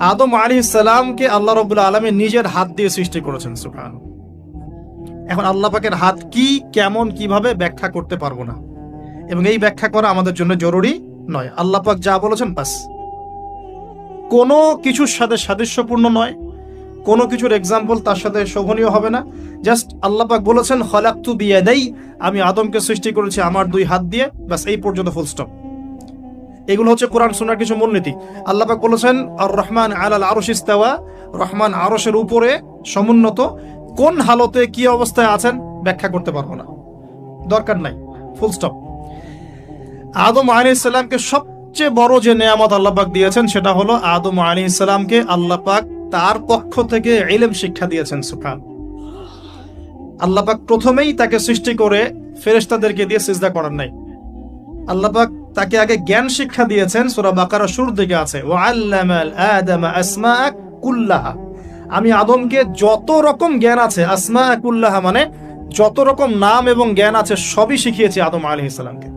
আদম আলাইহিস সালামকে আল্লাহ রাব্বুল আলামিন নিজের হাত দিয়ে সৃষ্টি করেছেন। সুবহানাল্লাহ। এখন আল্লাহ পাকের হাত কি, কেমন, কিভাবে ব্যাখ্যা করতে পারবো না, এবং এই ব্যাখ্যা করা আমাদের জন্য জরুরি নয়। আল্লাহ পাক যা বলেছেন বাস, কোনো কিছুর সাথে সাদৃশ্যপূর্ণ নয়, কোনো কিছুর এক্সাম্পল তার সাথে শোভনীয় হবে না। জাস্ট আল্লাহ পাক বলেছেন খলাকতু বিয়াদাই, আমি আদমকে সৃষ্টি করেছি আমার 2 হাত দিয়ে, বাস এই পর্যন্ত, ফুল স্টপ। এগুলো হচ্ছে কোরআন সুন্নাহর কিছু মূলনীতি। আল্লাহ পাক বলেছেন আর রহমান আলাল আরশ ইস্তাওয়া, রহমান আরশের উপরে সমুন্নত। কোন হালতে কি অবস্থায় আছেন ব্যাখ্যা করতে পারবো না, দরকার নাই, ফুল স্টপ। আদম আলাইহিস সালামকে সবচেয়ে বড় যে নেয়ামত আল্লাহ পাক দিয়েছেন সেটা হলো আদম আলাইহিস সালামকে আল্লাহ পাক তার পক্ষ থেকে ইলম শিক্ষা দিয়েছেন। সুবহান। আল্লাহ পাক প্রথমেই তাকে সৃষ্টি করে ফেরেশতাদেরকে দিয়ে সিজদা করার নাই। আল্লাহ পাক তাকে আগে জ্ঞান শিক্ষা দিয়েছেন। সূরা বাকারা শুরুর দিকে আছে ওয়া আল্লামাল আদামা আসমাআ কুল্লাহা, আমি আদমকে যত রকম জ্ঞান আছে, আসমাআ কুল্লাহা মানে যত রকম নাম এবং জ্ঞান আছে সবই শিখিয়েছি আদম আলাইহিস সালামকে।